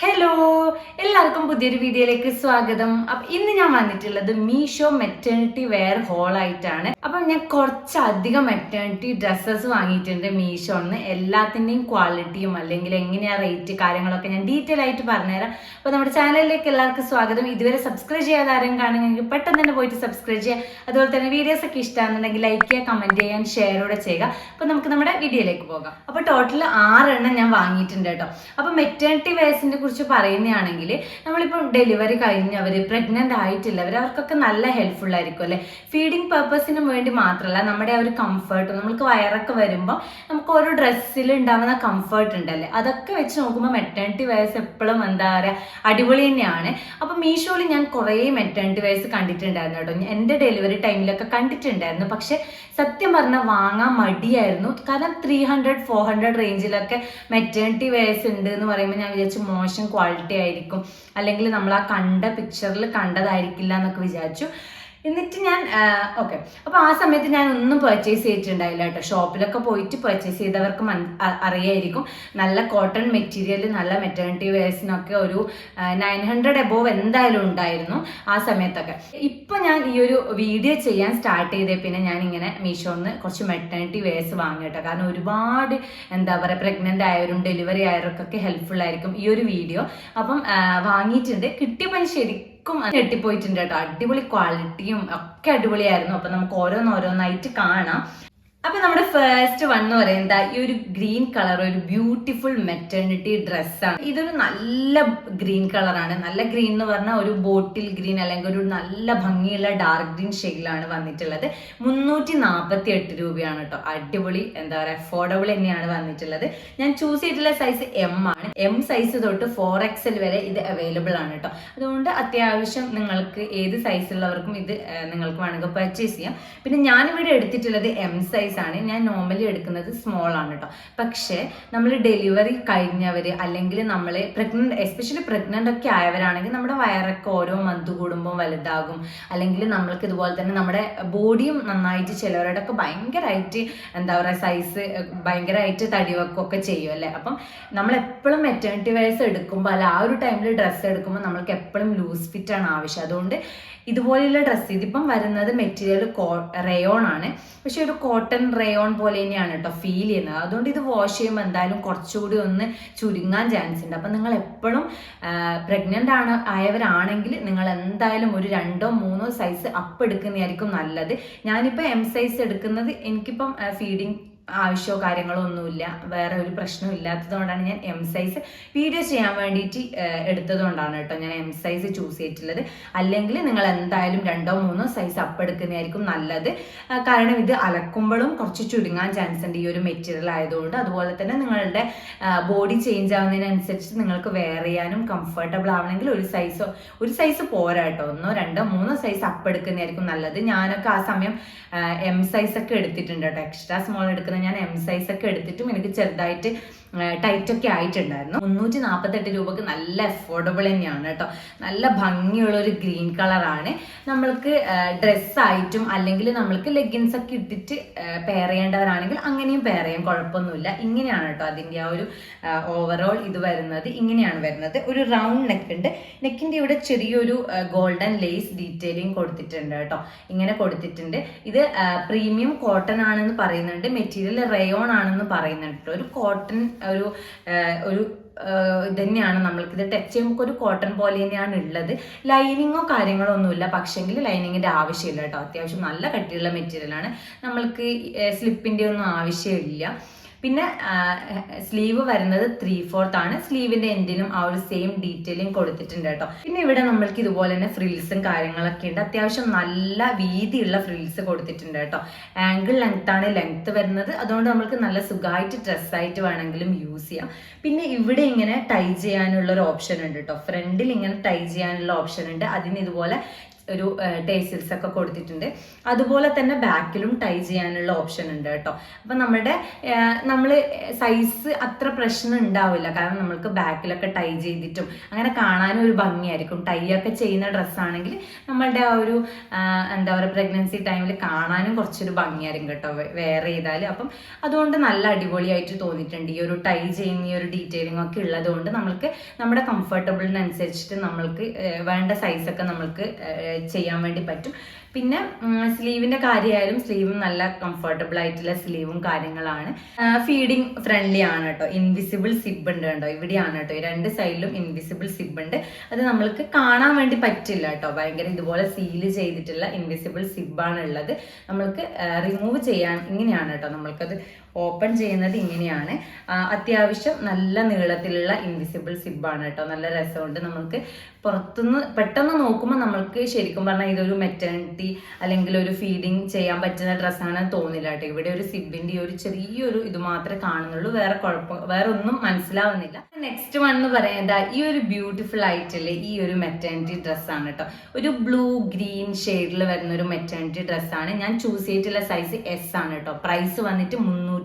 Hello, എല്ലാവർക്കും പുതിയൊരു വീഡിയോയിലേക്ക് സ്വാഗതം. ഇന്ന് ഞാൻ വന്നിട്ടുള്ളത് മീഷോ മെറ്റേണിറ്റി വെയർ ഹോൾ ആയിട്ടാണ്. അപ്പം ഞാൻ കുറച്ചധികം മെറ്റേണിറ്റി ഡ്രസ്സസ് വാങ്ങിയിട്ടുണ്ട് മീഷോന്ന്. എല്ലാത്തിൻ്റെയും ക്വാളിറ്റിയും അല്ലെങ്കിൽ എങ്ങനെയാ റേറ്റ് കാര്യങ്ങളൊക്കെ ഞാൻ ഡീറ്റെയിൽ ആയിട്ട് പറഞ്ഞുതരാം. അപ്പോൾ നമ്മുടെ ചാനലിലേക്ക് എല്ലാവർക്കും സ്വാഗതം. ഇതുവരെ സബ്സ്ക്രൈബ് ചെയ്യാതെ ആരെങ്കിലും കാണുമെങ്കിൽ പെട്ടെന്ന് തന്നെ പോയിട്ട് സബ്സ്ക്രൈബ് ചെയ്യുക. അതുപോലെ തന്നെ വീഡിയോസ് ഒക്കെ ഇഷ്ടമാണെന്നുണ്ടെങ്കിൽ ലൈക്ക് ചെയ്യുക, കമൻറ്റ് ചെയ്യാൻ, ഷെയർ കൂടെ ചെയ്യുക. അപ്പോൾ നമുക്ക് നമ്മുടെ വീഡിയോയിലേക്ക് പോകാം. അപ്പോൾ ടോട്ടൽ 6 എണ്ണം ഞാൻ വാങ്ങിയിട്ടുണ്ട് കേട്ടോ. അപ്പോൾ മെറ്റേണിറ്റി വെയർസിന്റെ കുറിച്ച് പറയുകയാണെങ്കിൽ നമ്മളിപ്പോൾ ഡെലിവറി കഴിഞ്ഞവർ, പ്രഗ്നന്റ് ആയിട്ടുള്ളവർ, അവർക്കൊക്കെ നല്ല ഹെൽപ്ഫുൾ ആയിരിക്കും അല്ലെ. ഫീഡിങ് പർപ്പസിന് വേണ്ടി മാത്രമല്ല, നമ്മുടെ ആ ഒരു കംഫർട്ട്, നമുക്ക് വയറൊക്കെ വരുമ്പോൾ നമുക്ക് ഓരോ ഡ്രസ്സിൽ ഉണ്ടാവുന്ന കംഫർട്ട് ഉണ്ടല്ലേ, അതൊക്കെ വെച്ച് നോക്കുമ്പോൾ മെറ്റേണിറ്റി വെയർസ് എപ്പോഴും എന്താ പറയുക അടിപൊളി തന്നെയാണ്. അപ്പം മീഷോയിൽ ഞാൻ കുറേ മെറ്റേണിറ്റി വെയർസ് കണ്ടിട്ടുണ്ടായിരുന്നു കേട്ടോ. എൻ്റെ ഡെലിവറി ടൈമിലൊക്കെ കണ്ടിട്ടുണ്ടായിരുന്നു. പക്ഷെ സത്യം പറഞ്ഞാൽ വാങ്ങാൻ മടിയായിരുന്നു. കാരണം 300-400 റേഞ്ചിലൊക്കെ മെറ്റേണിറ്റി വെയർസ് ഉണ്ട് എന്ന് പറയുമ്പോൾ ഞാൻ വിചാരിച്ചു മോശം ക്വാളിറ്റി ആയിരിക്കും, അല്ലെങ്കിൽ നമ്മൾ ആ കണ്ട പിക്ചറിൽ കണ്ടതായിരിക്കില്ല എന്നൊക്കെ വിചാരിച്ചു. എന്നിട്ട് ഞാൻ ഓക്കെ, അപ്പോൾ ആ സമയത്ത് ഞാൻ ഒന്നും പർച്ചേസ് ചെയ്തിട്ടുണ്ടായില്ല കേട്ടോ. ഷോപ്പിലൊക്കെ പോയിട്ട് പർച്ചേസ് ചെയ്തവർക്ക് അറിയായിരിക്കും. നല്ല കോട്ടൺ മെറ്റീരിയൽ, നല്ല മെറ്റേണിറ്റി വെയർസിനൊക്കെ ഒരു 900 എബോവ് എന്തായാലും ഉണ്ടായിരുന്നു ആ സമയത്തൊക്കെ. ഇപ്പം ഞാൻ ഈ ഒരു വീഡിയോ ചെയ്യാൻ സ്റ്റാർട്ട് ചെയ്തേ പിന്നെ ഞാൻ ഇങ്ങനെ മീഷോന്ന് കുറച്ച് മെറ്റേണിറ്റി വെയർസ് വാങ്ങി കേട്ടോ. കാരണം ഒരുപാട് എന്താ പറയുക പ്രഗ്നൻ്റ് ആയവരും ഡെലിവറി ആയവർക്കൊക്കെ ഹെൽപ്ഫുൾ ആയിരിക്കും ഈ ഒരു വീഡിയോ. അപ്പം വാങ്ങിയിട്ടുണ്ട്. കിട്ടിയപ്പോൾ ശരിക്കും ഞെട്ടിപ്പോയിട്ടുണ്ട് കേട്ടോ. അടിപൊളി ക്വാളിറ്റിയും ഒക്കെ അടിപൊളിയായിരുന്നു. അപ്പൊ നമുക്ക് ഓരോന്നോരോന്നായിട്ട് കാണാം. അപ്പൊ നമ്മുടെ ഫസ്റ്റ് വൺ എന്ന് പറയുന്നത് ഈ ഒരു ഗ്രീൻ കളർ, ഒരു ബ്യൂട്ടിഫുൾ മെറ്റേണിറ്റി ഡ്രസ്സാണ്. ഇതൊരു നല്ല ഗ്രീൻ കളറാണ്. നല്ല ഗ്രീൻ എന്ന് പറഞ്ഞാൽ ഒരു ബോട്ടിൽ ഗ്രീൻ അല്ലെങ്കിൽ ഒരു നല്ല ഭംഗിയുള്ള ഡാർക്ക് ഗ്രീൻ ഷെയ്ഡിലാണ് വന്നിട്ടുള്ളത്. 348 രൂപയാണ് കേട്ടോ. അടിപൊളി, എന്താ പറയുക അഫോർഡബിൾ തന്നെയാണ് വന്നിട്ടുള്ളത്. ഞാൻ ചൂസ് ചെയ്തിട്ടുള്ള സൈസ് എം ആണ്. എം സൈസ് തൊട്ട് 4XL വരെ ഇത് അവൈലബിൾ ആണ് കേട്ടോ. അതുകൊണ്ട് അത്യാവശ്യം നിങ്ങൾക്ക് ഏത് സൈസുള്ളവർക്കും ഇത് നിങ്ങൾക്ക് വേണമെങ്കിൽ പർച്ചേസ് ചെയ്യാം. പിന്നെ ഞാനിവിടെ എടുത്തിട്ടുള്ളത് എം സൈസ് ആണ്. ഞാൻ നോർമലി എടുക്കുന്നത് സ്മോൾ ആണ് കേട്ടോ. പക്ഷേ നമ്മൾ ഡെലിവറി കഴിഞ്ഞവർ അല്ലെങ്കിൽ നമ്മൾ പ്രഗ്നന്റ്, എസ്പെഷ്യലി പ്രഗ്നന്റ് ഒക്കെ ആയവരാണെങ്കിൽ നമ്മുടെ വയറൊക്കെ ഓരോ മന്ത് കൂടുമ്പോൾ വലുതാകും. അല്ലെങ്കിൽ നമ്മൾക്ക് ഇതുപോലെ തന്നെ നമ്മുടെ ബോഡിയും നന്നായിട്ട് ചിലവരുടെ ഒക്കെ ഭയങ്കരമായിട്ട് എന്താ പറയുക സൈസ് ഭയങ്കരമായിട്ട് തടി വെക്കുകയൊക്കെ ചെയ്യും അല്ലേ. അപ്പം നമ്മൾ എപ്പോഴും മെറ്റേണിറ്റി വെയർസ് എടുക്കുമ്പോൾ അല്ല ആ ഒരു ടൈമിൽ ഡ്രസ്സ് എടുക്കുമ്പോൾ നമ്മൾക്ക് എപ്പോഴും ലൂസ് ഫിറ്റ് ആണ് ആവശ്യം. അതുകൊണ്ട് ഇതുപോലെയുള്ള ഡ്രസ്സ്, ഇതിപ്പം വരുന്നത് മെറ്റീരിയൽ റയോൺ ആണ്. പക്ഷെ ഒരു കോട്ടൺ റയോൺ പോലെ തന്നെയാണ് കേട്ടോ ഫീൽ ചെയ്യുന്നത്. അതുകൊണ്ട് ഇത് വാഷ് ചെയ്യുമ്പോൾ എന്തായാലും കുറച്ചുകൂടി ഒന്ന് ചുരുങ്ങാൻ ചാൻസ് ഉണ്ട്. അപ്പം നിങ്ങൾ എപ്പോഴും പ്രഗ്നൻ്റ് ആയവരാണെങ്കിൽ നിങ്ങൾ എന്തായാലും ഒരു 2-3 സൈസ് അപ്പ് എടുക്കുന്നതായിരിക്കും നല്ലത്. ഞാനിപ്പോൾ എം സൈസ് എടുക്കുന്നത് എനിക്കിപ്പം ഫീഡിങ് ആവശ്യമോ കാര്യങ്ങളോ ഒന്നുമില്ല, വേറെ ഒരു പ്രശ്നവും ഇല്ലാത്തതുകൊണ്ടാണ് ഞാൻ എം സൈസ് വീഡിയോ ചെയ്യാൻ വേണ്ടിയിട്ട് എടുത്തതുകൊണ്ടാണ് കേട്ടോ ഞാൻ എം സൈസ് ചൂസ് ചെയ്തിട്ടുള്ളത്. അല്ലെങ്കിൽ നിങ്ങൾ എന്തായാലും 2-3 സൈസ് അപ്പ് എടുക്കുന്നതായിരിക്കും നല്ലത്. കാരണം ഇത് അലക്കുമ്പോഴും കുറച്ച് ചുരുങ്ങാൻ ചാൻസ് ഉണ്ട് ഈ ഒരു മെറ്റീരിയൽ ആയതുകൊണ്ട്. അതുപോലെ തന്നെ നിങ്ങളുടെ ബോഡി ചേഞ്ച് ആവുന്നതിനനുസരിച്ച് നിങ്ങൾക്ക് വെയർ ചെയ്യാനും കംഫർട്ടബിൾ ആവണമെങ്കിൽ ഒരു സൈസ് പോരാ കേട്ടോ. 1-2-3 സൈസ് അപ്പ് എടുക്കുന്നതായിരിക്കും നല്ലത്. ഞാനൊക്കെ ആ സമയം എം സൈസ് ഒക്കെ എടുത്തിട്ടുണ്ട് കേട്ടോ. എക്സ്ട്രാ സ്മോൾ എടുക്കുന്ന ഞാൻ എം സൈസ് ഒക്കെ എടുത്തിട്ടും എനിക്ക് ചെറുതായിട്ട് ടൈറ്റ് ഒക്കെ ആയിട്ടുണ്ടായിരുന്നു. 348 രൂപക്ക് നല്ല അഫോർഡബിൾ തന്നെയാണ് കേട്ടോ. നല്ല ഭംഗിയുള്ള ഒരു ഗ്രീൻ കളറാണ്. നമ്മൾക്ക് ഡ്രസ്സായിട്ടും അല്ലെങ്കിൽ നമ്മൾക്ക് ലെഗിൻസ് ഒക്കെ ഇട്ടിട്ട് പെയർ ചെയ്യേണ്ടവരാണെങ്കിൽ അങ്ങനെയും പെയർ ചെയ്യാം, കുഴപ്പമൊന്നുമില്ല. ഇങ്ങനെയാണ് കേട്ടോ അതിൻ്റെ ആ ഒരു ഓവറോൾ ഇത് വരുന്നത്. ഇങ്ങനെയാണ് വരുന്നത്. ഒരു റൗണ്ട് നെക്ക് ഉണ്ട്. നെക്കിൻ്റെ ഇവിടെ ചെറിയൊരു ഗോൾഡൻ ലേസ് ഡീറ്റെയിലിംഗ് കൊടുത്തിട്ടുണ്ട് കേട്ടോ. ഇങ്ങനെ കൊടുത്തിട്ടുണ്ട്. ഇത് പ്രീമിയം കോട്ടൺ ആണെന്ന് പറയുന്നുണ്ട്, മെറ്റീരിയൽ റയോൺ ആണെന്ന് പറയുന്നുണ്ട് കേട്ടോ. ഒരു കോട്ടൺ ഒരു ഇത് തന്നെയാണ്. നമ്മൾക്കിത് ടച്ച് ചെയ്യുമ്പോൾ ഒരു കോട്ടൺ പോലെ തന്നെയാണ് ഉള്ളത്. ലൈനിങ്ങോ കാര്യങ്ങളോ ഒന്നുമില്ല. പക്ഷെങ്കിൽ ലൈനിങ്ങിൻ്റെ ആവശ്യമില്ല കേട്ടോ. അത്യാവശ്യം നല്ല കട്ടിയുള്ള മെറ്റീരിയലാണ്. നമ്മൾക്ക് സ്ലിപ്പിൻ്റെ ഒന്നും ആവശ്യമില്ല. പിന്നെ സ്ലീവ് വരുന്നത് 3/4 ആണ്. സ്ലീവിന്റെ എൻഡിലും ആ ഒരു സെയിം ഡീറ്റെയിലിംഗ് കൊടുത്തിട്ടുണ്ട് കേട്ടോ. പിന്നെ ഇവിടെ നമ്മൾക്ക് ഇതുപോലെ തന്നെ ഫ്രിൽസും കാര്യങ്ങളൊക്കെ ഉണ്ട്. അത്യാവശ്യം നല്ല വീതിയുള്ള ഫ്രിൽസ് കൊടുത്തിട്ടുണ്ട് കേട്ടോ. ആംഗിൾ ലെങ്ത് ആണ് ലെങ്ത് വരുന്നത്. അതുകൊണ്ട് നമ്മൾക്ക് നല്ല സുഖമായിട്ട് ഡ്രസ്സായിട്ട് വേണമെങ്കിലും യൂസ് ചെയ്യാം. പിന്നെ ഇവിടെ ഇങ്ങനെ ടൈ ചെയ്യാനുള്ള ഒരു ഓപ്ഷൻ ഉണ്ട് കേട്ടോ. ഫ്രണ്ടിൽ ഇങ്ങനെ ടൈ ചെയ്യാനുള്ള ഓപ്ഷൻ ഉണ്ട്. അതിന് ഇതുപോലെ ഒരു ടേസിൽസ് ഒക്കെ കൊടുത്തിട്ടുണ്ട്. അതുപോലെ തന്നെ ബാക്കിലും ടൈ ചെയ്യാനുള്ള ഓപ്ഷൻ ഉണ്ട് കേട്ടോ. അപ്പം നമ്മൾ സൈസ് അത്ര പ്രശ്നം ഉണ്ടാവില്ല, കാരണം നമ്മൾക്ക് ബാക്കിലൊക്കെ ടൈ ചെയ്തിട്ടും അങ്ങനെ കാണാനും ഒരു ഭംഗിയായിരിക്കും. ടൈ ഒക്കെ ചെയ്യുന്ന ഡ്രസ്സാണെങ്കിൽ നമ്മളുടെ ആ ഒരു എന്താ പറയുക പ്രഗ്നൻസി ടൈമിൽ കാണാനും കുറച്ചൊരു ഭംഗിയായിരിക്കും കേട്ടോ വെയർ ചെയ്താൽ. അപ്പം അതുകൊണ്ട് നല്ല അടിപൊളിയായിട്ട് തോന്നിയിട്ടുണ്ട്. ഈ ഒരു ടൈ ചെയ്യുന്ന ഈ ഒരു ഡീറ്റെയിലിംഗ് ഒക്കെ ഉള്ളത് കൊണ്ട് നമ്മൾക്ക് നമ്മുടെ കംഫർട്ടബിളിനനുസരിച്ചിട്ട് നമ്മൾക്ക് വേണ്ട സൈസൊക്കെ നമ്മൾക്ക് ചെയ്യാൻ വേണ്ടി പറ്റും. പിന്നെ സ്ലീവിന്റെ കാര്യമായാലും സ്ലീവും നല്ല കംഫർട്ടബിൾ ആയിട്ടുള്ള സ്ലീവും കാര്യങ്ങളാണ്. ഫീഡിങ് ഫ്രണ്ട്ലി ആണ് കേട്ടോ. ഇൻവിസിബിൾ സിബ് ഉണ്ട് കേട്ടോ, ഇവിടെയാണ് കേട്ടോ. ഈ രണ്ട് സൈഡിലും ഇൻവിസിബിൾ സിബ് ഉണ്ട്. അത് നമ്മൾക്ക് കാണാൻ വേണ്ടി പറ്റില്ല കേട്ടോ. ഭയങ്കര ഇതുപോലെ സീല് ചെയ്തിട്ടുള്ള ഇൻവിസിബിൾ സിബാണ് ഉള്ളത്. നമ്മൾക്ക് റിമൂവ് ചെയ്യാൻ ഇങ്ങനെയാണ് കേട്ടോ. നമ്മൾക്കത് ഓപ്പൺ ചെയ്യുന്നത് ഇങ്ങനെയാണ്. അത്യാവശ്യം നല്ല നീളത്തിലുള്ള ഇൻവിസിബിൾ സിബാണ് കേട്ടോ. നല്ല രസമുണ്ട്. നമുക്ക് പുറത്തുനിന്ന് പെട്ടെന്ന് നോക്കുമ്പോൾ നമ്മൾക്ക് ശരിക്കും പറഞ്ഞാൽ ഇതൊരു മെറ്റേണിറ്റി അല്ലെങ്കിൽ ഒരു ഫീഡിങ് ചെയ്യാൻ പറ്റുന്ന ഡ്രസ്സാണെന്ന് തോന്നില്ല കേട്ടോ. ഇവിടെ ഒരു സിബിന്റെ ഒരു ചെറിയൊരു ഇത് മാത്രമേ കാണുന്നുള്ളൂ, വേറെ ഒന്നും മനസ്സിലാവുന്നില്ല. നെക്സ്റ്റ് വൺ എന്ന് പറയുന്നത് ഈ ഒരു ബ്യൂട്ടിഫുൾ ആയിട്ടുള്ള ഈ ഒരു മെറ്റേണിറ്റി ഡ്രസ്സാണ് കേട്ടോ. ഒരു ബ്ലൂ ഗ്രീൻ ഷെയ്ഡിൽ വരുന്ന ഒരു മെറ്റേണിറ്റി ഡ്രസ്സാണ്. ഞാൻ ചൂസ് ചെയ്തിട്ടുള്ള സൈസ് എസ് ആണ് കേട്ടോ. പ്രൈസ് വന്നിട്ട്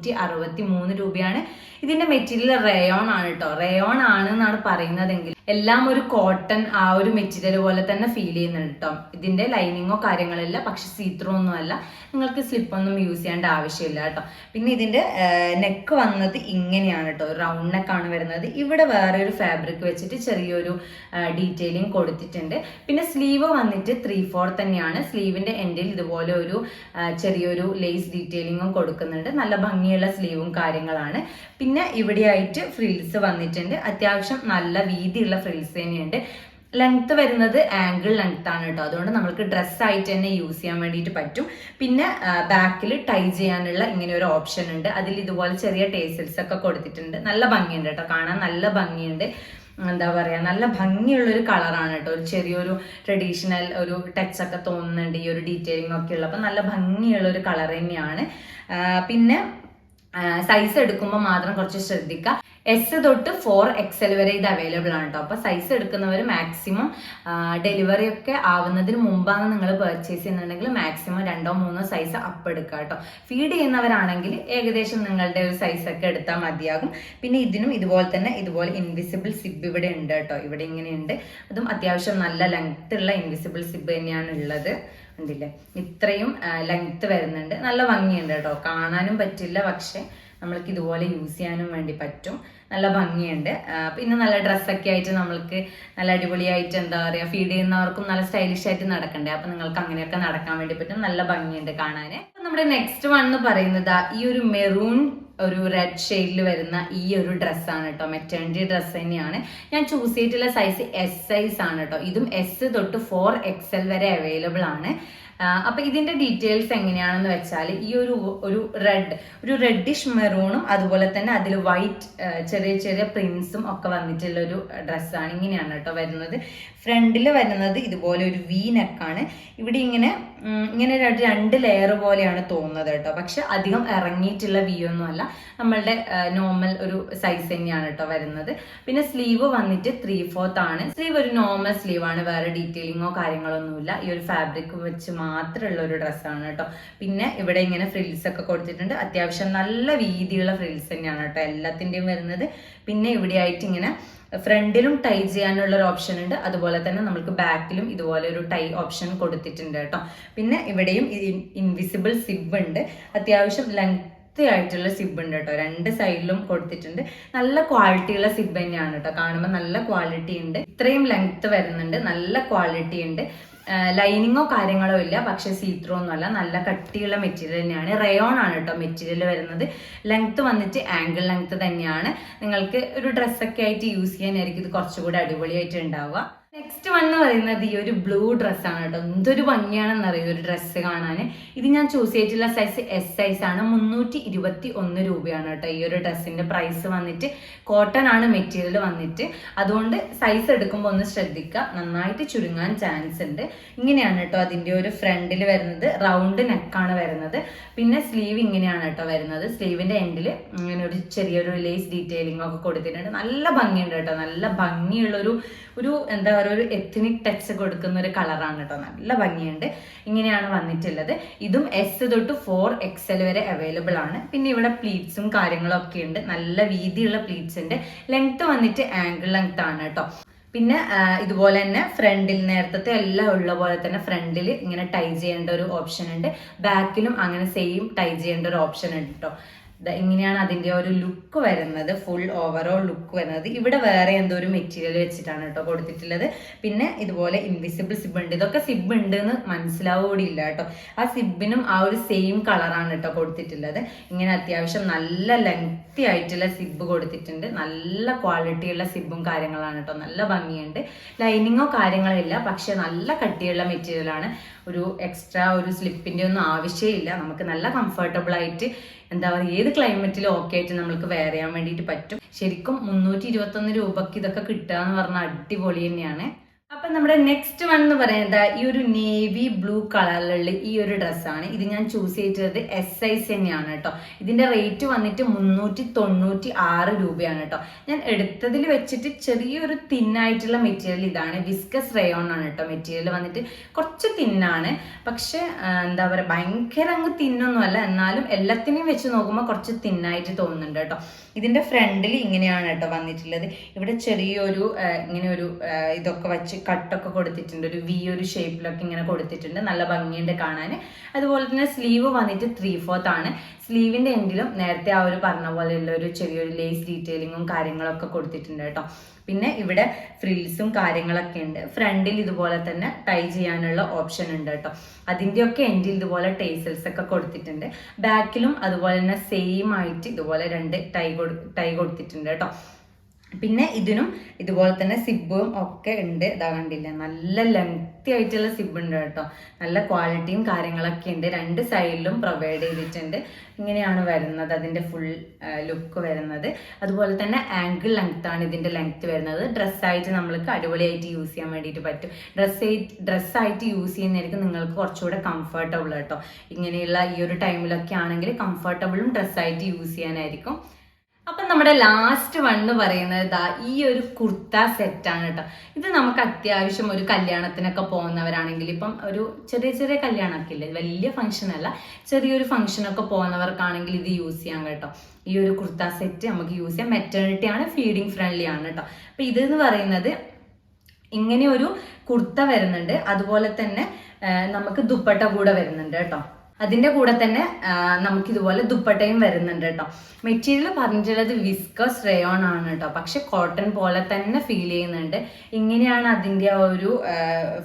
363 രൂപയാണ്. ഇതിന്റെ മെറ്റീരിയൽ റയോൺ ആണ് കേട്ടോ. റയോൺ ആണ് എന്നാണ് പറയുന്നതെങ്കിൽ എല്ലാം ഒരു കോട്ടൺ ആ ഒരു മെറ്റീരിയൽ പോലെ തന്നെ ഫീൽ ചെയ്യുന്നുണ്ട് കേട്ടോ. ഇതിന്റെ ലൈനിങ്ങോ കാര്യങ്ങളില്ല, പക്ഷെ സീത്രോ ഒന്നും അല്ല. നിങ്ങൾക്ക് സ്ലിപ്പൊന്നും യൂസ് ചെയ്യേണ്ട ആവശ്യമില്ല കേട്ടോ. പിന്നെ ഇതിന്റെ നെക്ക് വന്നത് ഇങ്ങനെയാണ് കേട്ടോ. റൗണ്ട് നെക്കാണ് വരുന്നത്. ഇവിടെ വേറെ ഒരു ഫാബ്രിക് വെച്ചിട്ട് ചെറിയൊരു ഡീറ്റെയിലിംഗ് കൊടുത്തിട്ടുണ്ട്. പിന്നെ സ്ലീവ് വന്നിട്ട് 3/4 തന്നെയാണ്. സ്ലീവിന്റെ എൻഡിൽ ഇതുപോലെ ഒരു ചെറിയൊരു ലേസ് ഡീറ്റെയിലിങ്ങും കൊടുക്കുന്നുണ്ട്. നല്ല ഭംഗിയുള്ള സ്ലീവും കാര്യങ്ങളാണ്. പിന്നെ ഇവിടെയായിട്ട് ഫ്രിൽസ് വന്നിട്ടുണ്ട്. അത്യാവശ്യം നല്ല വീതിയുള്ള ഫ്രിൽസ് തന്നെയുണ്ട്. ലെങ്ത് വരുന്നത് ആംഗിൾ ലെങ്ത് ആണ് കേട്ടോ. അതുകൊണ്ട് നമുക്ക് ഡ്രസ്സായിട്ട് തന്നെ യൂസ് ചെയ്യാൻ വേണ്ടിയിട്ട് പറ്റും. പിന്നെ ബാക്കിൽ ടൈ ചെയ്യാനുള്ള ഇങ്ങനെ ഒരു ഓപ്ഷൻ ഉണ്ട്. അതിൽ ഇതുപോലെ ചെറിയ ടേസിൽസ് ഒക്കെ കൊടുത്തിട്ടുണ്ട്. നല്ല ഭംഗിയുണ്ട് കേട്ടോ, കാണാൻ നല്ല ഭംഗിയുണ്ട്. എന്താ പറയാ, നല്ല ഭംഗിയുള്ളൊരു കളറാണ് കേട്ടോ. ഒരു ചെറിയൊരു ട്രഡീഷണൽ ഒരു ടച്ച് ഒക്കെ തോന്നുന്നുണ്ട് ഈ ഒരു ഡീറ്റെയിലിംഗ് ഒക്കെ ഉള്ള. അപ്പം നല്ല ഭംഗിയുള്ള ഒരു കളർ തന്നെയാണ്. പിന്നെ സൈസ് എടുക്കുമ്പോൾ മാത്രം കുറച്ച് ശ്രദ്ധിക്കുക. എസ് തൊട്ട് 4XL വരെ ഇത് അവൈലബിൾ ആണ് കേട്ടോ. അപ്പോൾ സൈസ് എടുക്കുന്നവർ മാക്സിമം ഡെലിവറി ഒക്കെ ആവുന്നതിന് മുമ്പാണ് നിങ്ങൾ പർച്ചേസ് ചെയ്യുന്നുണ്ടെങ്കിൽ മാക്സിമം 2 or 3 സൈസ് അപ്പ് എടുക്കുക കേട്ടോ. ഫീഡ് ചെയ്യുന്നവരാണെങ്കിൽ ഏകദേശം നിങ്ങളുടെ ഒരു സൈസൊക്കെ എടുത്താൽ മതിയാകും. പിന്നെ ഇതിനും ഇതുപോലെ തന്നെ ഇതുപോലെ ഇൻവിസിബിൾ സിബ് ഇവിടെ ഉണ്ട് കേട്ടോ. ഇവിടെ ഇങ്ങനെയുണ്ട്. അതും അത്യാവശ്യം നല്ല ലെങ്ത് ഉള്ള ഇൻവിസിബിൾ സിബ് തന്നെയാണ് ഉള്ളത്. ഉണ്ടല്ലേ, ഇത്രയും ലെങ്ത് വരുന്നുണ്ട്. നല്ല ഭംഗിയുണ്ട് കേട്ടോ. കാണാനും പറ്റില്ല, പക്ഷെ നമ്മൾക്ക് ഇതുപോലെ യൂസ് ചെയ്യാനും വേണ്ടി പറ്റും. നല്ല ഭംഗിയുണ്ട്. പിന്നെ നല്ല ഡ്രസ്സൊക്കെ ആയിട്ട് നമ്മൾക്ക് നല്ല അടിപൊളിയായിട്ട് എന്താ പറയുക ഫീഡ് ചെയ്യുന്നവർക്കും നല്ല സ്റ്റൈലിഷ് ആയിട്ട് നടക്കണ്ടേ. അപ്പം നിങ്ങൾക്ക് അങ്ങനെയൊക്കെ നടക്കാൻ വേണ്ടി പറ്റും. നല്ല ഭംഗിയുണ്ട് കാണാൻ. നമ്മുടെ നെക്സ്റ്റ് വൺ എന്ന് പറയുന്നത് ഈ ഒരു മെറൂൺ ഒരു റെഡ് ഷെയ്ഡിൽ വരുന്ന ഈ ഒരു ഡ്രസ്സാണ് കേട്ടോ. മെറ്റേണിറ്റി ഡ്രസ്സ് തന്നെയാണ്. ഞാൻ ചൂസ് ചെയ്തിട്ടുള്ള സൈസ് എസ് സൈസ് ആണ് കേട്ടോ. ഇതും എസ് തൊട്ട് 4XL വരെ അവൈലബിൾ ആണ്. അപ്പൊ ഇതിന്റെ ഡീറ്റെയിൽസ് എങ്ങനെയാണെന്ന് വെച്ചാൽ ഈ ഒരു റെഡിഷ് മെറൂണും അതുപോലെ തന്നെ അതിൽ വൈറ്റ് ചെറിയ ചെറിയ പ്രിന്റ്സും ഒക്കെ വന്നിട്ടുള്ള ഒരു ഡ്രസ്സാണ്. ഇങ്ങനെയാണ് കേട്ടോ വരുന്നത്. ഫ്രണ്ടിൽ വരുന്നത് ഇതുപോലെ ഒരു വി നെക്കാണ്. ഇവിടെ ഇങ്ങനെ 2 ലെയർ പോലെയാണ് തോന്നുന്നത് കേട്ടോ. പക്ഷെ അധികം ഇറങ്ങിയിട്ടുള്ള വി ഒന്നും അല്ല, നമ്മളുടെ നോർമൽ ഒരു സൈസ് തന്നെയാണ് കേട്ടോ വരുന്നത്. പിന്നെ സ്ലീവ് വന്നിട്ട് 3/4 ആണ്. സ്ലീവ് ഒരു നോർമൽ സ്ലീവ് ആണ്, വേറെ ഡീറ്റെയിലിങ്ങോ കാര്യങ്ങളൊന്നുമില്ല. ഈ ഒരു ഫാബ്രിക് വെച്ച് മാത്രമുള്ള ഒരു ഡ്രസ്സാണ് കേട്ടോ. പിന്നെ ഇവിടെ ഇങ്ങനെ ഫ്രിൽസ് ഒക്കെ കൊടുത്തിട്ടുണ്ട്. അത്യാവശ്യം നല്ല വീതിയുള്ള ഫ്രിൽസ് തന്നെയാണ് കേട്ടോ എല്ലാത്തിൻ്റെയും വരുന്നത്. പിന്നെ ഇവിടെ ആയിട്ട് ഇങ്ങനെ ഫ്രണ്ടിലും ടൈ ചെയ്യാനുള്ള ഒരു ഓപ്ഷൻ ഉണ്ട്. അതുപോലെ തന്നെ നമുക്ക് ബാക്കിലും ഇതുപോലെ ഒരു ടൈ ഓപ്ഷൻ കൊടുത്തിട്ടുണ്ട് കേട്ടോ. പിന്നെ ഇവിടെയും ഇൻവിസിബിൾ സിബ് ഉണ്ട്. അത്യാവശ്യം ലെങ്ത് ആയിട്ടുള്ള സിബ് ഉണ്ട് കേട്ടോ. 2 സൈഡിലും കൊടുത്തിട്ടുണ്ട്. നല്ല ക്വാളിറ്റിയുള്ള സിബ് തന്നെയാണ് കേട്ടോ. കാണുമ്പോൾ നല്ല ക്വാളിറ്റി ഉണ്ട്. ഇത്രയും ലെങ്ത് വരുന്നുണ്ട്. നല്ല ക്വാളിറ്റി ഉണ്ട്. ലൈനിങ്ങോ കാര്യങ്ങളോ ഇല്ല, പക്ഷെ സീത്രോ ഒന്നും അല്ല. നല്ല കട്ടിയുള്ള മെറ്റീരിയൽ തന്നെയാണ്. റയോൺ ആണ് കേട്ടോ മെറ്റീരിയൽ വരുന്നത്. ലെങ്ത് വന്നിട്ട് ആംഗിൾ ലെങ്ത് തന്നെയാണ്. നിങ്ങൾക്ക് ഒരു ഡ്രസ്സൊക്കെ ആയിട്ട് യൂസ് ചെയ്യാനായിരിക്കും ഇത് കുറച്ചുകൂടി അടിപൊളിയായിട്ട് ഉണ്ടാവുക. നെക്സ്റ്റ് വൺ എന്ന് പറയുന്നത് ഈ ഒരു ബ്ലൂ ഡ്രസ്സാണ് കേട്ടോ. എന്തൊരു ഭംഗിയാണെന്ന് അറിയാം ഒരു ഡ്രസ്സ് കാണാൻ. ഇത് ഞാൻ ചൂസ് ചെയ്തിട്ടുള്ള സൈസ് എസ് സൈസ് ആണ്. 321 രൂപയാണ് കേട്ടോ ഈ ഒരു ഡ്രസ്സിന്റെ പ്രൈസ് വന്നിട്ട്. കോട്ടൺ ആണ് മെറ്റീരിയൽ വന്നിട്ട്. അതുകൊണ്ട് സൈസ് എടുക്കുമ്പോൾ ഒന്ന് ശ്രദ്ധിക്കുക, നന്നായിട്ട് ചുരുങ്ങാൻ ചാൻസ് ഉണ്ട്. ഇങ്ങനെയാണ് കേട്ടോ അതിന്റെ ഒരു ഫ്രണ്ടിൽ വരുന്നത്. റൗണ്ട് നെക്കാണ് വരുന്നത്. പിന്നെ സ്ലീവ് ഇങ്ങനെയാണ് കേട്ടോ വരുന്നത്. സ്ലീവിന്റെ എൻഡിൽ ഇങ്ങനെ ഒരു ചെറിയൊരു ലേസ് ഡീറ്റെയിലിംഗ് ഒക്കെ കൊടുത്തിട്ടുണ്ട്. നല്ല ഭംഗിയുണ്ട് കേട്ടോ. നല്ല ഭംഗിയുള്ള ഒരു എന്താ പറയുക ഒരു എത്നിക് ടച്ച് കൊടുക്കുന്ന ഒരു കളറാണ് കേട്ടോ. നല്ല ഭംഗിയുണ്ട്. ഇങ്ങനെയാണ് വന്നിട്ടുള്ളത്. ഇതും S തൊട്ട് 4XL വരെ അവൈലബിൾ ആണ്. പിന്നെ ഇവിടെ പ്ലീറ്റ്സും കാര്യങ്ങളും ഒക്കെ ഉണ്ട്. നല്ല വീതിയുള്ള പ്ലീറ്റ്സ് ഉണ്ട്. ലെങ്ത് വന്നിട്ട് ആംഗിൾ ലെങ്ത് ആണ് കേട്ടോ. പിന്നെ ഇതുപോലെ തന്നെ ഫ്രണ്ടിൽ നേരത്തെ എല്ലാം ഉള്ള പോലെ തന്നെ ഫ്രണ്ടിൽ ഇങ്ങനെ ടൈ ചെയ്യേണ്ട ഒരു ഓപ്ഷൻ ഉണ്ട്. ബാക്കിലും അങ്ങനെ സെയിം ടൈ ചെയ്യേണ്ട ഒരു ഓപ്ഷൻ ഉണ്ട് കേട്ടോ. ഇങ്ങനെയാണ് അതിന്റെ ഒരു ലുക്ക് വരുന്നത്. ഫുൾ ഓവറോൾ ലുക്ക് വരുന്നത്. ഇവിടെ വേറെ എന്തോ ഒരു മെറ്റീരിയൽ വെച്ചിട്ടാണ് കേട്ടോ കൊടുത്തിട്ടുള്ളത്. പിന്നെ ഇതുപോലെ ഇൻവിസിബിൾ സിബ് ഉണ്ട്. ഇതൊക്കെ സിബ് ഉണ്ട് എന്ന് മനസ്സിലാവുകയില്ല കേട്ടോ. ആ സിബിനും ആ ഒരു സെയിം കളറാണ് കേട്ടോ കൊടുത്തിട്ടുള്ളത്. ഇങ്ങനെ അത്യാവശ്യം നല്ല ലെങ്തി ആയിട്ടുള്ള സിബ് കൊടുത്തിട്ടുണ്ട്. നല്ല ക്വാളിറ്റിയുള്ള സിബും കാര്യങ്ങളാണ് കേട്ടോ. നല്ല ഭംഗിയുണ്ട്. ലൈനിങ്ങോ കാര്യങ്ങളോ ഇല്ല, പക്ഷെ നല്ല കട്ടിയുള്ള മെറ്റീരിയലാണ്. ഒരു എക്സ്ട്രാ ഒരു സ്ലിപ്പിന്റെ ഒന്നും ആവശ്യമില്ല. നമുക്ക് നല്ല കംഫർട്ടബിൾ ആയിട്ട് എന്താ പറയുക, ഏത് ക്ലൈമറ്റിലും ഓക്കെ ആയിട്ട് നമ്മൾക്ക് വെയർ ചെയ്യാൻ വേണ്ടിയിട്ട് പറ്റും. ശരിക്കും 321 രൂപക്ക് ഇതൊക്കെ കിട്ടുക എന്ന് പറഞ്ഞാൽ അടിപൊളി തന്നെയാണ്. അപ്പൊ നമ്മുടെ നെക്സ്റ്റ് വൺ എന്ന് പറയുന്നത് ഈ ഒരു നേവി ബ്ലൂ കളറിലുള്ള ഈ ഒരു ഡ്രസ്സാണ്. ഇത് ഞാൻ ചൂസ് ചെയ്തത് S സൈസ് തന്നെയാണ് കേട്ടോ. ഇതിന്റെ റേറ്റ് വന്നിട്ട് 396 രൂപയാണ് കേട്ടോ. ഞാൻ എടുത്തതിൽ വെച്ചിട്ട് ചെറിയൊരു തിന്നായിട്ടുള്ള മെറ്റീരിയൽ ഇതാണ്. വിസ്കസ് റയോൺ ആണ് കേട്ടോ. മെറ്റീരിയൽ വന്നിട്ട് കുറച്ച് തിന്നാണ്, പക്ഷെ എന്താ പറയുക, ഭയങ്കര അങ്ങ് തിന്നൊന്നുമല്ല. എന്നാലും എല്ലാത്തിനെയും വെച്ച് നോക്കുമ്പോൾ കുറച്ച് തിന്നായിട്ട് തോന്നുന്നുണ്ട് കേട്ടോ. ഇതിന്റെ ഫ്രണ്ടിൽ ഇങ്ങനെയാണ് കേട്ടോ വന്നിട്ടുള്ളത്. ഇവിടെ ചെറിയൊരു ഇങ്ങനെ ഒരു ഇതൊക്കെ വെച്ച് കട്ടൊക്കെ കൊടുത്തിട്ടുണ്ട്. ഒരു V ഒരു ഷേപ്പിലൊക്കെ ഇങ്ങനെ കൊടുത്തിട്ടുണ്ട്. നല്ല ഭംഗിയുണ്ട് കാണാൻ. അതുപോലെ തന്നെ സ്ലീവ് വന്നിട്ട് 3/4 ആണ്. സ്ലീവിന്റെ എൻഡിലും നേരത്തെ ആ ഒരു പറഞ്ഞ പോലെയുള്ള ഒരു ചെറിയൊരു ലേസ് ഡീറ്റെയിലിങ്ങും കാര്യങ്ങളൊക്കെ കൊടുത്തിട്ടുണ്ട് കേട്ടോ. പിന്നെ ഇവിടെ ഫ്രിൽസും കാര്യങ്ങളൊക്കെ ഉണ്ട്. ഫ്രണ്ടിൽ ഇതുപോലെ തന്നെ ടൈ ചെയ്യാനുള്ള ഓപ്ഷൻ ഉണ്ട് കേട്ടോ. അതിൻ്റെയൊക്കെ എൻഡിൽ ഇതുപോലെ ടേസൽസ് ഒക്കെ കൊടുത്തിട്ടുണ്ട്. ബാക്കിലും അതുപോലെ തന്നെ സെയിം ആയിട്ട് ഇതുപോലെ 2 ടൈ കൊടുത്തിട്ടുണ്ട് കേട്ടോ. പിന്നെ ഇതിനും ഇതുപോലെ തന്നെ സിബും ഒക്കെ ഉണ്ട്. ഇതാ കണ്ടില്ല, നല്ല ലെങ്തി ആയിട്ടുള്ള സിബ് ഉണ്ട് കേട്ടോ. നല്ല ക്വാളിറ്റിയും കാര്യങ്ങളൊക്കെ ഉണ്ട്. 2 സൈഡിലും പ്രൊവൈഡ് ചെയ്തിട്ടുണ്ട്. ഇങ്ങനെയാണ് വരുന്നത് അതിന്റെ ഫുൾ ലുക്ക് വരുന്നത്. അതുപോലെ തന്നെ ആംഗിൾ ലെങ്ത് ആണ് ഇതിന്റെ ലെങ്ത് വരുന്നത്. ഡ്രസ്സായിട്ട് നമ്മൾക്ക് അടിപൊളിയായിട്ട് യൂസ് ചെയ്യാൻ വേണ്ടിയിട്ട് പറ്റും. ഡ്രസ്സായിട്ട് യൂസ് ചെയ്യുന്നതായിരിക്കും നിങ്ങൾക്ക് കുറച്ചുകൂടെ കംഫർട്ടബിൾ കേട്ടോ. ഇങ്ങനെയുള്ള ഈ ഒരു ടൈമിലൊക്കെ ആണെങ്കിൽ കംഫർട്ടബിളും ഡ്രസ്സായിട്ട് യൂസ് ചെയ്യാനായിരിക്കും. അപ്പം നമ്മുടെ ലാസ്റ്റ് വൺ എന്ന് പറയുന്നത് ഈ ഒരു കുർത്ത സെറ്റാണ് കേട്ടോ. ഇത് നമുക്ക് അത്യാവശ്യം ഒരു കല്യാണത്തിനൊക്കെ പോകുന്നവരാണെങ്കിൽ, ഇപ്പം ഒരു ചെറിയ ചെറിയ കല്യാണമൊക്കെ ഇല്ലേ, വലിയ ഫംഗ്ഷൻ അല്ല, ചെറിയൊരു ഫംഗ്ഷനൊക്കെ പോകുന്നവർക്കാണെങ്കിൽ ഇത് യൂസ് ചെയ്യാം കേട്ടോ. ഈ ഒരു കുർത്ത സെറ്റ് നമുക്ക് യൂസ് ചെയ്യാം. മെറ്റേണിറ്റി ആണ്, ഫീഡിങ് ഫ്രണ്ട്ലി ആണ് കേട്ടോ. അപ്പം ഇതെന്ന് പറയുന്നത് ഇങ്ങനെ ഒരു കുർത്ത വരുന്നുണ്ട്. അതുപോലെ തന്നെ നമുക്ക് ദുപ്പട്ട കൂടെ വരുന്നുണ്ട് കേട്ടോ. അതിന്റെ കൂടെ തന്നെ നമുക്ക് ഇതുപോലെ ദുപ്പട്ടയും വരുന്നുണ്ട് കേട്ടോ. മെറ്റീരിയൽ പറഞ്ഞിട്ടുള്ളത് വിസ്കസ് റയോൺ ആണ് കേട്ടോ. പക്ഷെ കോട്ടൺ പോലെ തന്നെ ഫീൽ ചെയ്യുന്നുണ്ട്. ഇങ്ങനെയാണ് അതിന്റെ ഒരു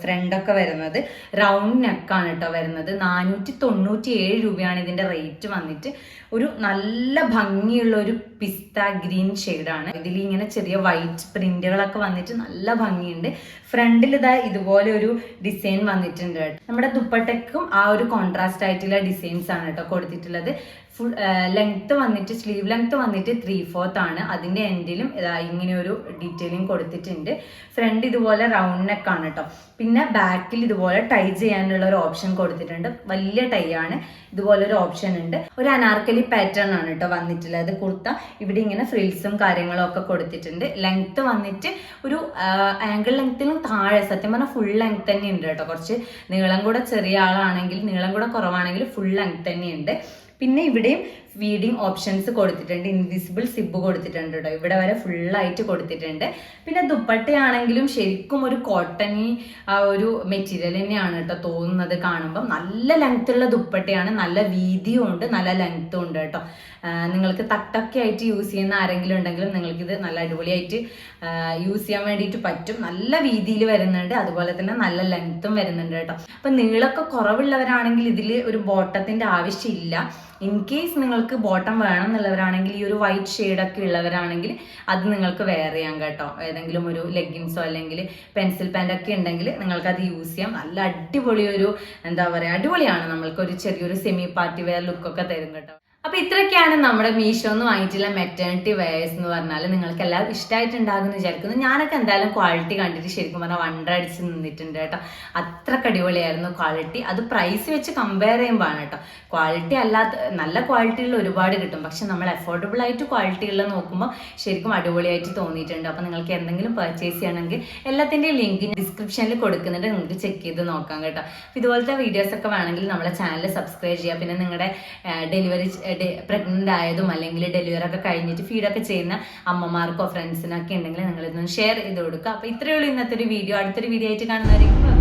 ഫ്രണ്ടൊക്കെ വരുന്നത്. റൗണ്ട് നെക്കാണ് കേട്ടോ വരുന്നത്. 497 രൂപയാണ് ഇതിന്റെ റേറ്റ് വന്നിട്ട്. ഒരു നല്ല ഭംഗിയുള്ള ഒരു പിസ്ത ഗ്രീൻ ഷെയ്ഡാണ്. ഇതിൽ ഇങ്ങനെ ചെറിയ വൈറ്റ് പ്രിന്റുകളൊക്കെ വന്നിട്ട് നല്ല ഭംഗിയുണ്ട്. ഫ്രണ്ടിൽ ഇതുപോലെ ഒരു ഡിസൈൻ വന്നിട്ടുണ്ട്. നമ്മുടെ ദുപ്പട്ടയ്ക്കും ആ ഒരു കോൺട്രാസ്റ്റ് ആയിട്ടുള്ള ഡിസൈൻസ് ആണ് കേട്ടോ കൊടുത്തിട്ടുള്ളത്. ഫുൾ ലെങ്ത് വന്നിട്ട് സ്ലീവ് ലെങ്ത് വന്നിട്ട് 3/4 ആണ്. അതിന്റെ എൻഡിലും ഇങ്ങനെ ഒരു ഡീറ്റെയിലിംഗ് കൊടുത്തിട്ടുണ്ട്. ഫ്രണ്ട് ഇതുപോലെ റൗണ്ട് നെക്ക് ആണ് കേട്ടോ. പിന്നെ ബാക്കിൽ ഇതുപോലെ ടൈ ചെയ്യാനുള്ള ഒരു ഓപ്ഷൻ കൊടുത്തിട്ടുണ്ട്. വലിയ ടൈ ആണ്. ഇതുപോലെ ഒരു ഓപ്ഷൻ ഉണ്ട്. ഒരു അനാർക്കലി പാറ്റേൺ ആണ് കേട്ടോ വന്നിട്ടുള്ളത് കുർത്ത. ഇവിടെ ഇങ്ങനെ ഫ്രിൽസും കാര്യങ്ങളും ഒക്കെ കൊടുത്തിട്ടുണ്ട്. ലെങ്ത് വന്നിട്ട് ഒരു ആംഗിൾ ലെങ്ത്തിനും താഴെ, സത്യം പറഞ്ഞാൽ ഫുൾ ലെങ്ത് തന്നെ ഉണ്ട് കേട്ടോ. കുറച്ച് നീളം കൂടെ ചെറിയ ആളാണെങ്കിൽ, നീളം കൂടെ കുറവാണെങ്കിൽ ഫുൾ ലെങ്ത് തന്നെയുണ്ട്. പിന്നെ ഇവിടെയും ഫീഡിങ് ഓപ്ഷൻസ് കൊടുത്തിട്ടുണ്ട്. ഇൻവിസിബിൾ സിബ് കൊടുത്തിട്ടുണ്ട് കേട്ടോ. ഇവിടെ വരെ ഫുള്ളായിട്ട് കൊടുത്തിട്ടുണ്ട്. പിന്നെ ദുപ്പട്ടയാണെങ്കിലും ശരിക്കും ഒരു കോട്ടണി ആ ഒരു മെറ്റീരിയൽ തന്നെയാണ് കേട്ടോ തോന്നുന്നത് കാണുമ്പം. നല്ല ലെങ്ത് ഉള്ള ദുപ്പട്ടയാണ്. നല്ല വീതിയും ഉണ്ട്, നല്ല ലെങ്ത്തും ഉണ്ട് കേട്ടോ. നിങ്ങൾക്ക് തട്ടൊക്കെ ആയിട്ട് യൂസ് ചെയ്യുന്ന ആരെങ്കിലും ഉണ്ടെങ്കിലും നിങ്ങൾക്കിത് നല്ല അടിപൊളിയായിട്ട് യൂസ് ചെയ്യാൻ വേണ്ടിയിട്ട് പറ്റും. നല്ല വീതിയിൽ വരുന്നുണ്ട്, അതുപോലെ തന്നെ നല്ല ലെങ്ത്തും വരുന്നുണ്ട് കേട്ടോ. അപ്പം നീളമൊക്കെ കുറവുള്ളവരാണെങ്കിൽ ഇതിൽ ഒരു ബോട്ടത്തിൻ്റെ ആവശ്യമില്ല. ഇൻ കേസ് നിങ്ങൾക്ക് ബോട്ടം വേണം എന്നുള്ളവരാണെങ്കിൽ, ഈ ഒരു വൈറ്റ് ഷെയ്ഡൊക്കെ ഉള്ളവരാണെങ്കിൽ അത് നിങ്ങൾക്ക് വെയർ ചെയ്യാം കേട്ടോ. ഏതെങ്കിലും ഒരു ലെഗിൻസോ അല്ലെങ്കിൽ പെൻസിൽ പാൻറ്റൊക്കെ ഉണ്ടെങ്കിൽ നിങ്ങൾക്കത് യൂസ് ചെയ്യാം. നല്ല അടിപൊളി ഒരു എന്താ പറയുക, അടിപൊളിയാണ്. നമ്മൾക്കൊരു ചെറിയൊരു സെമി പാർട്ടി വെയർ ലുക്കൊക്കെ തരും കേട്ടോ. അപ്പൊ ഇത്രയൊക്കെയാണ് നമ്മുടെ മീഷോന്ന് വാങ്ങിയിട്ടുള്ള മെറ്റേണിറ്റി വെയേഴ്സ് എന്ന് പറഞ്ഞാൽ നിങ്ങൾക്ക് എല്ലാവരും ഇഷ്ടമായിട്ടുണ്ടാകുമെന്ന് വിചാരിക്കുന്നു. ഞാനൊക്കെ എന്തായാലും ക്വാളിറ്റി കണ്ടിട്ട് ശരിക്കും പറഞ്ഞാൽ വണ്ടർ അടിച്ച് നിന്നിട്ടുണ്ട് കേട്ടോ. അത്രക്ക് അടിപൊളിയായിരുന്നു ക്വാളിറ്റി. അത് പ്രൈസ് വെച്ച് കമ്പയർ ചെയ്യുമ്പോഴാണ് കേട്ടോ. ക്വാളിറ്റി അല്ലാത്ത നല്ല ക്വാളിറ്റിയുള്ള ഒരുപാട് കിട്ടും, പക്ഷെ നമ്മൾ അഫോർഡബിൾ ആയിട്ട് ക്വാളിറ്റി ഉള്ള നോക്കുമ്പോൾ ശരിക്കും അടിപൊളിയായിട്ട് തോന്നിയിട്ടുണ്ട്. അപ്പോൾ നിങ്ങൾക്ക് എന്തെങ്കിലും പർച്ചേസ് ചെയ്യണമെങ്കിൽ എല്ലാത്തിൻ്റെയും ലിങ്ക് ഡിസ്ക്രിപ്ഷനിൽ കൊടുക്കുന്നുണ്ട്, നിങ്ങൾക്ക് ചെക്ക് ചെയ്ത് നോക്കാം കേട്ടോ. ഇതുപോലത്തെ വീഡിയോസ് ഒക്കെ വേണമെങ്കിൽ നമ്മളെ ചാനൽ സബ്സ്ക്രൈബ് ചെയ്യുക. പിന്നെ നിങ്ങളുടെ ഡെലിവറി പ്രഗ്നന്റ് ആയതും അല്ലെങ്കിൽ ഡെലിവറി ഒക്കെ കഴിഞ്ഞിട്ട് ഫീഡൊക്കെ ചെയ്യുന്ന അമ്മമാർക്കോ ഫ്രണ്ട്സിനൊക്കെ ഉണ്ടെങ്കിൽ നിങ്ങൾ ഇതൊന്ന് ഷെയർ ചെയ്ത് കൊടുക്കുക. അപ്പോൾ ഇത്രയേ ഉള്ളൂ ഇന്നത്തെ ഒരു വീഡിയോ. അടുത്തൊരു വീഡിയോ ആയിട്ട് കാണുന്നവരെയും